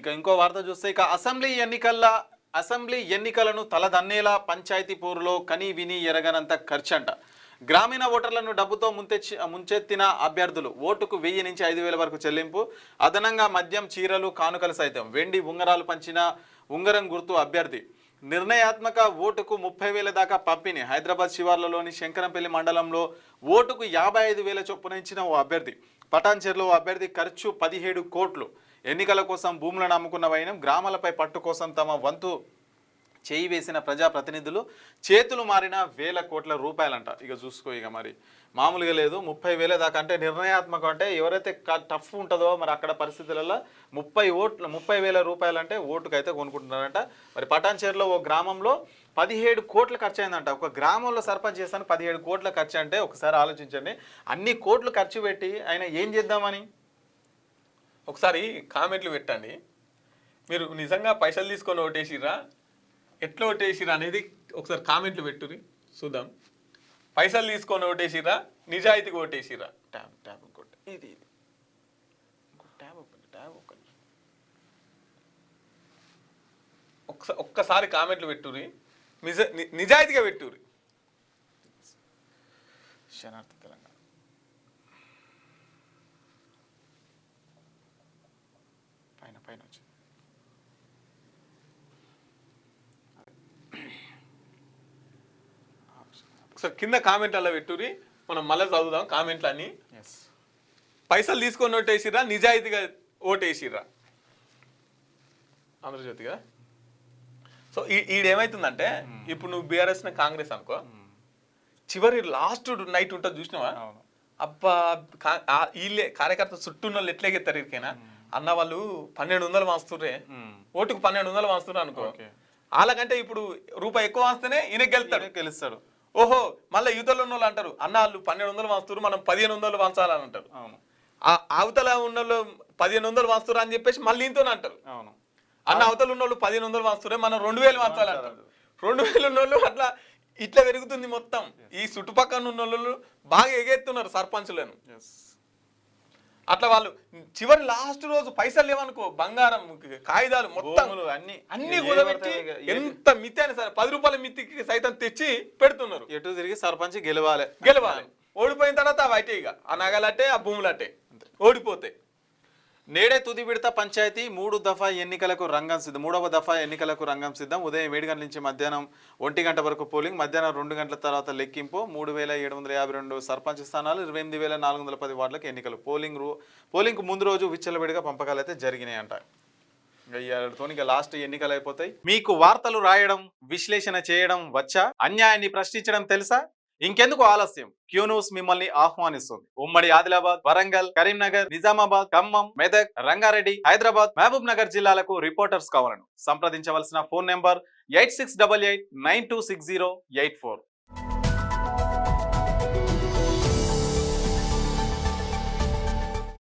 ఇక ఇంకో వార్త చూస్తే ఇక అసెంబ్లీ ఎన్నికలను తలదన్నేలా పంచాయతీ పోరులో కని విని ఎరగనంత ఖర్చంట. గ్రామీణ ఓటర్లను డబ్బుతో ముంచెత్తిన అభ్యర్థులు ఓటుకు 1000 నుంచి 5000 వరకు చెల్లింపు, అదనంగా మద్యం, చీరలు, కానుకలు సైతం వెండి ఉంగరాలు పంచిన ఉంగరం గుర్తు అభ్యర్థి. నిర్ణయాత్మక ఓటుకు 30,000 దాకా పంపిణీ. హైదరాబాద్ శివార్లలోని శంకరంపల్లి మండలంలో ఓటుకు 55,000 చొప్పున ఇచ్చిన ఓ అభ్యర్థి. పటాన్చెరులో అభ్యర్థి ఖర్చు 17 కోట్లు. ఎన్నికల కోసం భూములను అమ్ముకున్న వైనం, గ్రామాలపై పట్టు కోసం తమ వంతు చేయి వేసిన ప్రజాప్రతినిధులు చేతులు మారిన వేల కోట్ల రూపాయలంట. ఇక చూసుకో, ఇక మరి మామూలుగా లేదు. 30,000 దాకా అంటే నిర్ణయాత్మకం అంటే ఎవరైతే టఫ్ ఉంటుందో మరి అక్కడ పరిస్థితులలో 30,000 రూపాయలు అంటే ఓటుకైతే కొనుక్కుంటున్నారంట. మరి పటాన్చెరులో ఓ గ్రామంలో 17 కోట్లు ఖర్చు అయిందంట. ఒక గ్రామంలో సర్పంచ్ చేస్తాను 17 కోట్ల ఖర్చు అంటే ఒకసారి ఆలోచించండి. అన్ని కోట్లు ఖర్చు పెట్టి ఆయన ఏం చేద్దామని ఒకసారి కామెంట్లు పెట్టండి. మీరు నిజంగా పైసలు తీసుకొని ఓటేసిరా, ఎట్లా ఓటేసిరా అనేది ఒకసారి కామెంట్లు పెట్టుర్రి చూద్దాం. పైసలు తీసుకొని ఓటేసిరా, నిజాయితీగా ఓటేసిరా. ట్యాబ్ ఇంకోటి ఇది ట్యాబ్ ఒక్కసారి కామెంట్లు పెట్టుర్రి, నిజాయితీగా పెట్టుర్రి. శనార్థ తెలంగాణ పైన వచ్చింది. ఒకసారి కింద కామెంట్ అలా పెట్టుర్రి, మనం మళ్ళీ చదువుదాం కామెంట్లు అన్ని. పైసలు తీసుకొని ఓటేసిరా, నిజాయితీగా ఓటేసిరా. ఆంధ్రజ్యోతిగా. సో ఈడేమవుతుందంటే ఇప్పుడు నువ్వు బీఆర్ఎస్ కాంగ్రెస్ అనుకో, చివరి లాస్ట్ నైట్ ఉంటుంది చూసినావా, అబ్బా వీళ్ళే కార్యకర్త చుట్టూ వాళ్ళు ఎట్లెగెత్తారు ఇరికైనా అన్న వాళ్ళు 1200 వాస్తుర్రే, ఓటుకు 1200 వాస్తుర్రు అనుకో. వాళ్ళకంటే ఇప్పుడు రూపాయి ఎక్కువ వాస్తేనే ఈయన గెలుస్తాడు. ఓహో, మళ్ళీ యువతలో ఉన్న వాళ్ళు అంటారు అన్న వాళ్ళు 1200 వాస్తున్నారు, మనం 1500 వంచాలని అంటారు. అవతల ఉన్న వాళ్ళు 1500 వాస్తురు అని చెప్పేసి మళ్ళీ ఇంతో అంటారు. అన్న అవతల ఉన్న వాళ్ళు 1500 వాస్తురే, మనం 2000 వంచాలంటారు. 2000 ఉన్న వాళ్ళు అట్లా ఇట్లా పెరుగుతుంది మొత్తం. ఈ చుట్టుపక్కల ఉన్న వాళ్ళు బాగా ఎగెత్తున్నారు సర్పంచులను. అట్లా వాళ్ళు చివరి లాస్ట్ రోజు పైసలు లేవనుకో, బంగారం, కాగితాలు మొత్తం అన్ని కూడబెట్టి ఎంత మితి అయినా సరే 10 రూపాయల మితికి సైతం తెచ్చి పెడుతున్నారు. ఎటు తిరిగి సర్పంచ్ గెలవాలి. ఓడిపోయిన తర్వాత అవి అయితే ఇక ఆ నగలట్టే, ఆ భూములట్టే ఓడిపోతాయి. నేడే తుది విడత పంచాయతీ 3వ దఫా ఎన్నికలకు రంగం సిద్ధం. ఉదయం 7 గంటల నుంచి మధ్యాహ్నం 1 గంట వరకు పోలింగ్, మధ్యాహ్నం 2 గంటల తర్వాత లెక్కింపు. 3,752 సర్పంచ్ స్థానాలు, 28,410 వార్డులకు ఎన్నికలు. పోలింగ్ ముందు రోజు విచ్చలవిడిగా పంపకాలు అయితే జరిగినాయంట. ఇక లాస్ట్ ఎన్నికలు అయిపోతాయి. మీకు వార్తలు రాయడం, విశ్లేషణ చేయడం వచ్చా? అన్యాయాన్ని ప్రశ్నించడం తెలుసా? ఇంకెందుకు ఆలస్యం? క్యూ న్యూస్ మిమ్మల్ని ఆహ్వానిస్తుంది. ఉమ్మడి ఆదిలాబాద్, వరంగల్, కరీంనగర్, నిజామాబాద్, ఖమ్మం, మెదక్, రంగారెడ్డి, హైదరాబాద్, మహబూబ్ నగర్ జిల్లాలకు రిపోర్టర్స్ కావాలను సంప్రదించవలసిన ఫోన్ నెంబర్ 8688926084.